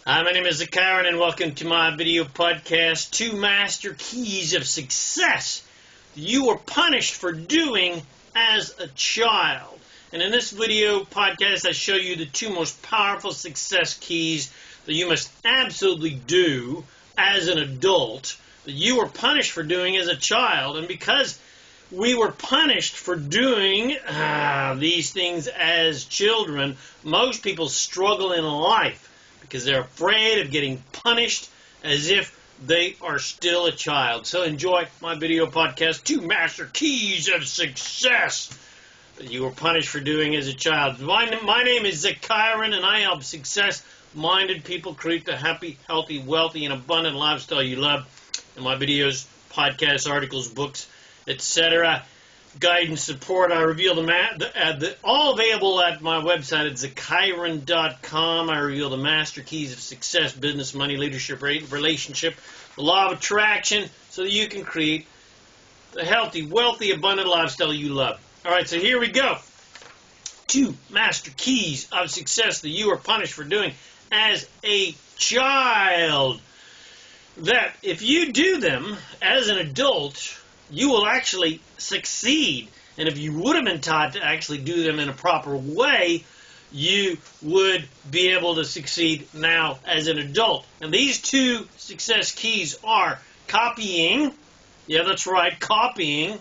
Hi, my name is ZaKaiRan, and welcome to my video podcast, 2 Master Keys of Success You Were Punished for Doing as a Child. And in this video podcast, I show you the 2 most powerful success keys that you must absolutely do as an adult that you were punished for doing as a child. And because we were punished for doing these things as children, most people struggle in life because they're afraid of getting punished as if they are still a child. So enjoy my video podcast, 2 Master Keys of Success that you were punished for doing as a child. My name is ZaKaiRan, and I help success-minded people create the happy, healthy, wealthy, and abundant lifestyle you love. In my videos, podcasts, articles, books, etc., guidance, support, I reveal all available at my website at ZaKaiRan.com. I reveal the master keys of success, business, money, leadership, relationship, the law of attraction, so that you can create the healthy, wealthy, abundant lifestyle you love. All right, so here we go. 2 master keys of success that you are punished for doing as a child. That if you do them as an adult, you will actually succeed. And if you would have been taught to actually do them in a proper way, you would be able to succeed now as an adult. And these 2 success keys are copying, yeah, that's right, copying,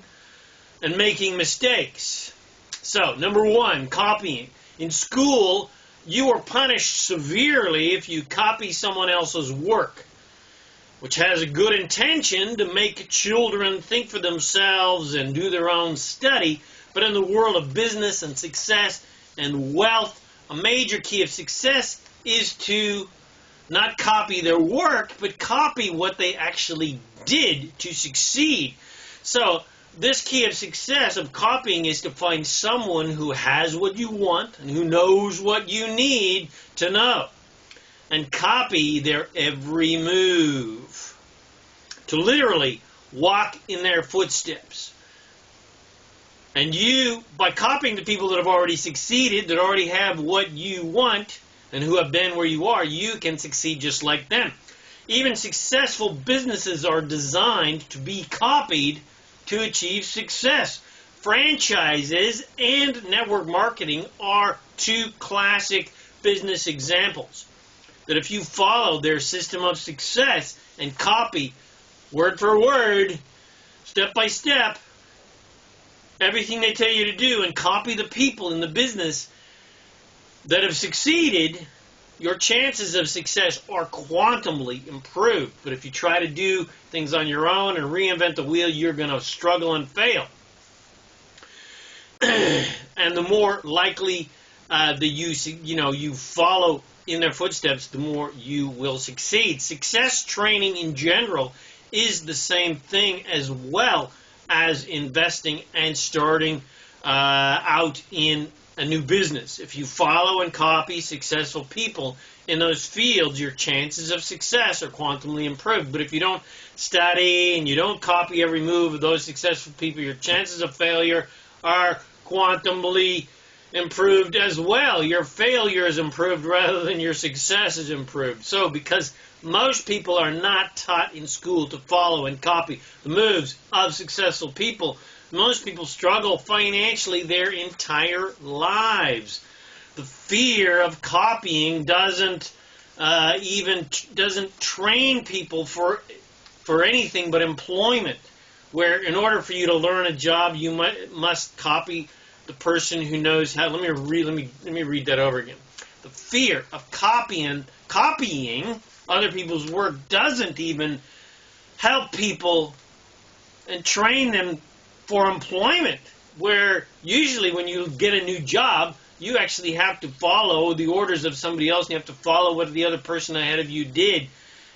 and making mistakes. So, number 1, copying. In school, you are punished severely if you copy someone else's work, which has a good intention to make children think for themselves and do their own study. But in the world of business and success and wealth, a major key of success is to not copy their work, but copy what they actually did to succeed. So this key of success of copying is to find someone who has what you want and who knows what you need to know, and copy their every move, to literally walk in their footsteps. And you, by copying the people that have already succeeded, that already have what you want, and who have been where you are, you can succeed just like them. Even successful businesses are designed to be copied to achieve success. Franchises and network marketing are 2 classic business examples that if you follow their system of success and copy word for word, step by step, everything they tell you to do, and copy the people in the business that have succeeded, your chances of success are quantumly improved. But if you try to do things on your own and reinvent the wheel, you're going to struggle and fail. And the more likely that you follow in their footsteps, the more you will succeed. Success training in general is the same thing, as well as investing and starting out in a new business. If you follow and copy successful people in those fields, your chances of success are quantumly improved. But if you don't study and you don't copy every move of those successful people, your chances of failure are quantumly improved as well. Your failure is improved rather than your success is improved. So because most people are not taught in school to follow and copy the moves of successful people, most people struggle financially their entire lives. The fear of copying doesn't train people for anything but employment, where in order for you to learn a job, you must copy the person who knows how. Let me read that over again. The fear of copying other people's work doesn't even help people and train them for employment, where usually when you get a new job, you actually have to follow the orders of somebody else, and you have to follow what the other person ahead of you did.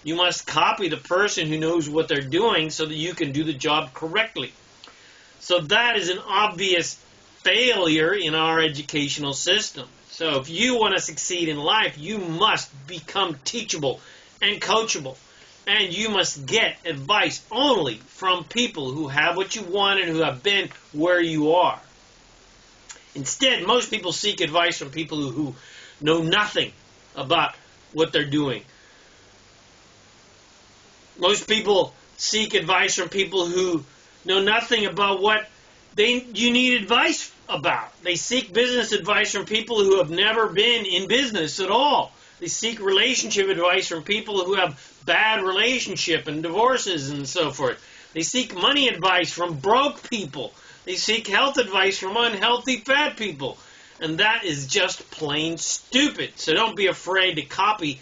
You must copy the person who knows what they're doing so that you can do the job correctly. So that is an obvious failure in our educational system. So if you want to succeed in life, you must become teachable and coachable. And you must get advice only from people who have what you want and who have been where you are. Instead, most people seek advice from people who know nothing about what they're doing. Most people seek advice from people who know nothing about what you need advice about. They seek business advice from people who have never been in business at all. They seek relationship advice from people who have bad relationship and divorces and so forth. They seek money advice from broke people. They seek health advice from unhealthy fat people. And that is just plain stupid. So don't be afraid to copy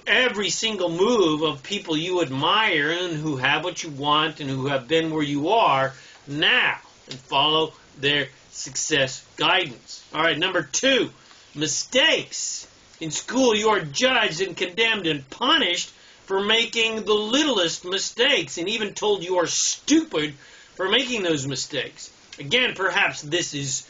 every single move of people you admire and who have what you want and who have been where you are now, and follow their success guidance. All right, number 2, mistakes. In school, you are judged and condemned and punished for making the littlest mistakes, and even told you are stupid for making those mistakes. Again, perhaps this is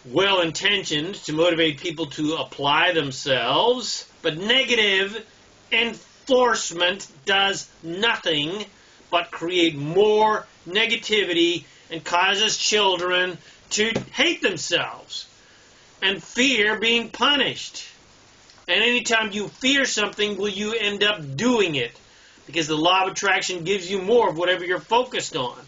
well-intentioned to motivate people to apply themselves, but negative enforcement does nothing but create more negativity and causes children to hate themselves and fear being punished. And anytime you fear something, will you end up doing it? Because the law of attraction gives you more of whatever you're focused on.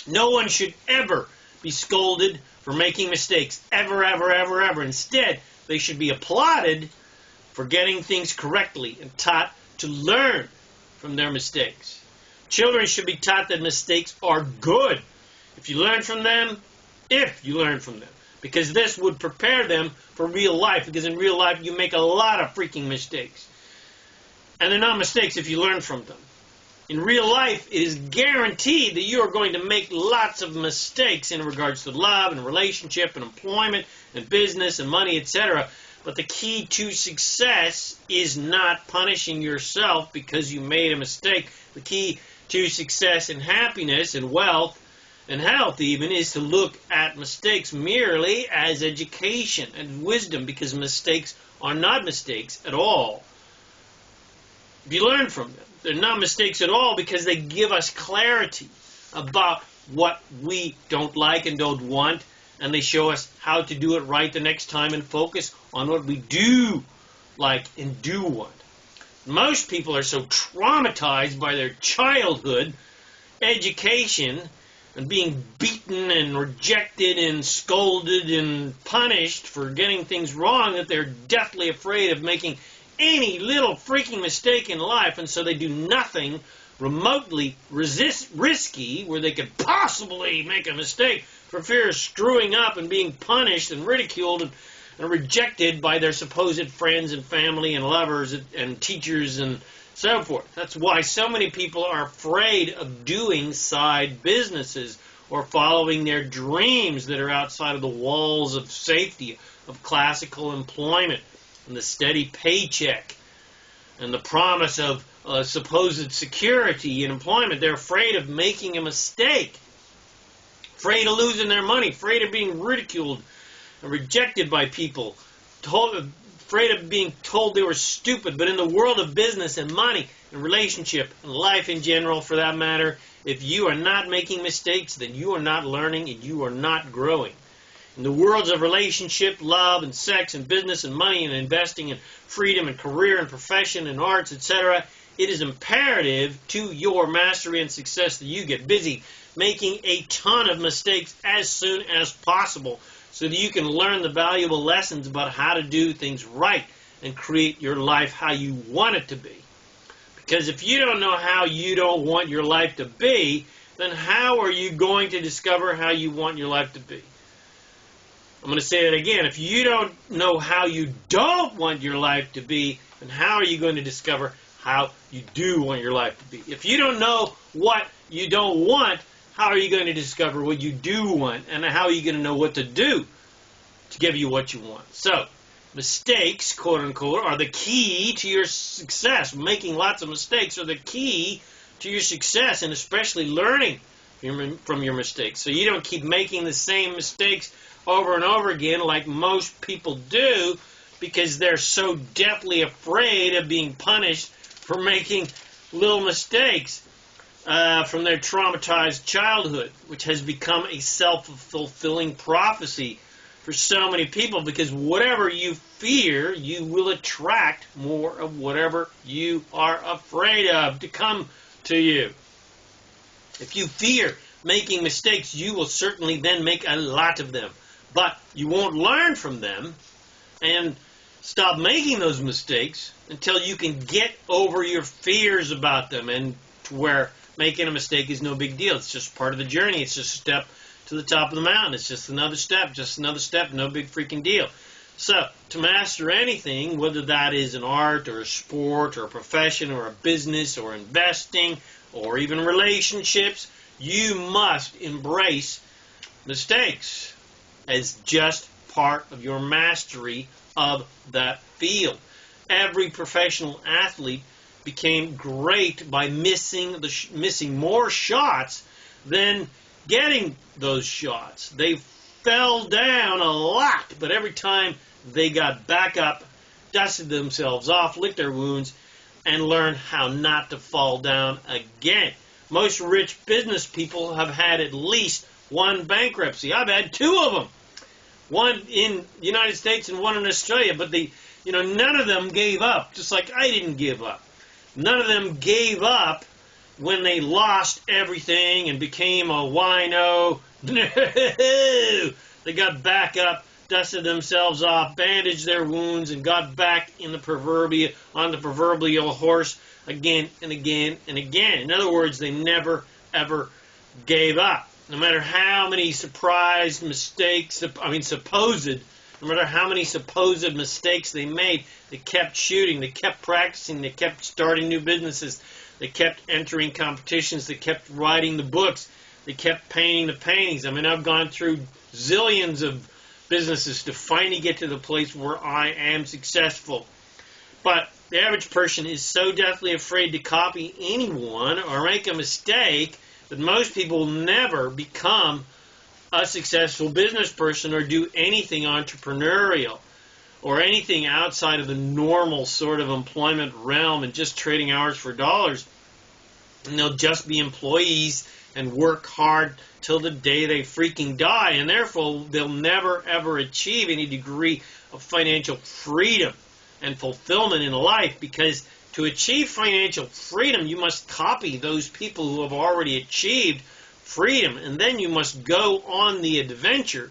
No one should ever be scolded for making mistakes. Ever, ever, ever, ever. Instead, they should be applauded for getting things correctly and taught to learn from their mistakes. Children should be taught that mistakes are good if you learn from them, because this would prepare them for real life, because in real life you make a lot of freaking mistakes. And they're not mistakes if you learn from them. In real life, it is guaranteed that you are going to make lots of mistakes in regards to love and relationship and employment and business and money, etc. But the key to success is not punishing yourself because you made a mistake. The key to success and happiness and wealth and health even is to look at mistakes merely as education and wisdom, because mistakes are not mistakes at all if you learn from them. They're not mistakes at all because they give us clarity about what we don't like and don't want, and they show us how to do it right the next time and focus on what we do like and do want. Most people are so traumatized by their childhood education and being beaten and rejected and scolded and punished for getting things wrong that they're deathly afraid of making any little freaking mistake in life, and so they do nothing remotely risky where they could possibly make a mistake for fear of screwing up and being punished and ridiculed and rejected by their supposed friends and family and lovers and teachers and so forth. That's why so many people are afraid of doing side businesses or following their dreams that are outside of the walls of safety, of classical employment and the steady paycheck and the promise of supposed security in employment. They're afraid of making a mistake, afraid of losing their money, afraid of being ridiculed and rejected by people, afraid of being told they were stupid. But in the world of business and money and relationship and life in general, for that matter, if you are not making mistakes, then you are not learning and you are not growing. In the worlds of relationship, love, and sex, and business, and money, and investing, and freedom, and career, and profession, and arts, etc., it is imperative to your mastery and success that you get busy making a ton of mistakes as soon as possible so that you can learn the valuable lessons about how to do things right and create your life how you want it to be. Because if you don't know how you don't want your life to be, then how are you going to discover how you want your life to be? I'm going to say that again. If you don't know how you don't want your life to be, then how are you going to discover how you do want your life to be? If you don't know what you don't want, how are you going to discover what you do want? And how are you going to know what to do to give you what you want? So, mistakes, quote unquote, are the key to your success. Making lots of mistakes are the key to your success, and especially learning from your mistakes. So you don't keep making the same mistakes over and over again like most people do, because they're so deathly afraid of being punished for making little mistakes from their traumatized childhood, which has become a self-fulfilling prophecy for so many people, because whatever you fear, you will attract more of whatever you are afraid of to come to you. If you fear making mistakes, you will certainly then make a lot of them. But you won't learn from them and stop making those mistakes until you can get over your fears about them, and to where making a mistake is no big deal. It's just part of the journey. It's just a step to the top of the mountain. It's just another step, no big freaking deal. So, to master anything, whether that is an art or a sport or a profession or a business or investing or even relationships, you must embrace mistakes as just part of your mastery of that field. Every professional athlete became great by missing more shots than getting those shots. They fell down a lot, but every time they got back up, dusted themselves off, licked their wounds, and learned how not to fall down again. Most rich business people have had at least one bankruptcy. I've had two of them. One in the United States and one in Australia, but none of them gave up, just like I didn't give up. None of them gave up when they lost everything and became a wino. No! They got back up, dusted themselves off, bandaged their wounds, and got back on the proverbial horse again and again and again. In other words, they never, ever gave up. No matter how many supposed mistakes they made, they kept shooting, they kept practicing, they kept starting new businesses, they kept entering competitions, they kept writing the books, they kept painting the paintings. I've gone through zillions of businesses to finally get to the place where I am successful. But the average person is so deathly afraid to copy anyone or make a mistake that most people will never become a successful business person or do anything entrepreneurial or anything outside of the normal sort of employment realm and just trading hours for dollars. And they'll just be employees and work hard till the day they freaking die, and therefore they'll never ever achieve any degree of financial freedom and fulfillment in life, because to achieve financial freedom, you must copy those people who have already achieved freedom, and then you must go on the adventure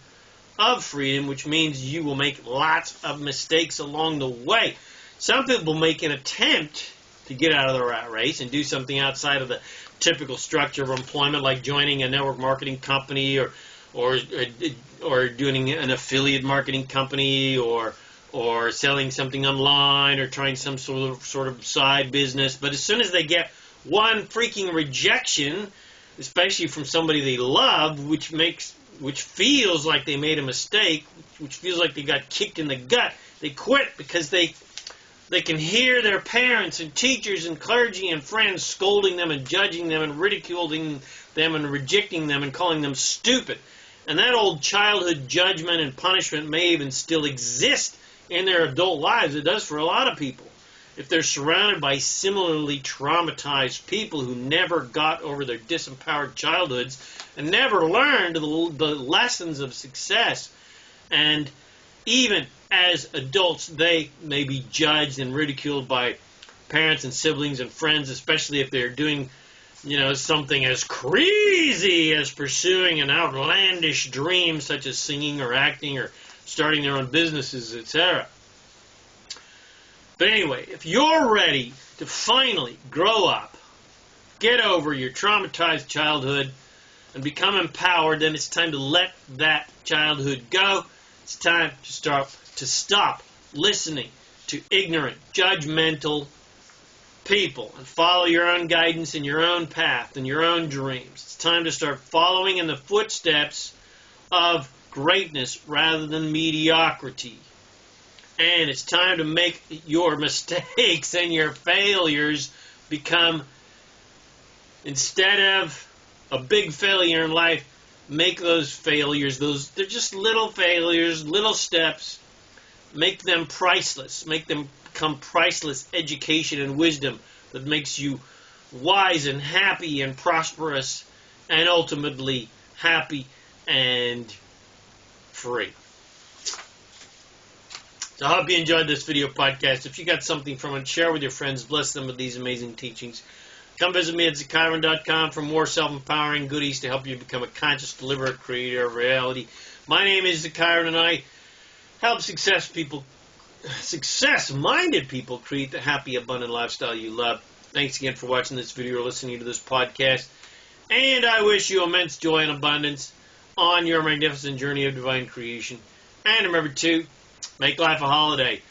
of freedom, which means you will make lots of mistakes along the way. Some people make an attempt to get out of the rat race and do something outside of the typical structure of employment, like joining a network marketing company or doing an affiliate marketing company or selling something online or trying some sort of side business. But as soon as they get one freaking rejection, especially from somebody they love, which feels like they made a mistake, which feels like they got kicked in the gut, they quit because they can hear their parents and teachers and clergy and friends scolding them and judging them and ridiculing them and rejecting them and calling them stupid. And that old childhood judgment and punishment may even still exist in their adult lives. It does for a lot of people. If they're surrounded by similarly traumatized people who never got over their disempowered childhoods and never learned the lessons of success, and even as adults, they may be judged and ridiculed by parents and siblings and friends, especially if they're doing, something as crazy as pursuing an outlandish dream such as singing or acting or starting their own businesses, etc. But anyway, if you're ready to finally grow up, get over your traumatized childhood, and become empowered, then it's time to let that childhood go. It's time to stop listening to ignorant, judgmental people and follow your own guidance and your own path and your own dreams. It's time to start following in the footsteps of greatness rather than mediocrity. And it's time to make your mistakes and your failures become, instead of a big failure in life, make those failures, they're just little failures, little steps, make them priceless, make them become priceless education and wisdom that makes you wise and happy and prosperous and ultimately happy and free. So I hope you enjoyed this video podcast. If you got something from it, share with your friends. Bless them with these amazing teachings. Come visit me at ZaKaiRan.com for more self-empowering goodies to help you become a conscious, deliberate creator of reality. My name is ZaKaiRan, and I help success-minded people create the happy, abundant lifestyle you love. Thanks again for watching this video or listening to this podcast. And I wish you immense joy and abundance on your magnificent journey of divine creation. And remember to make life a holiday.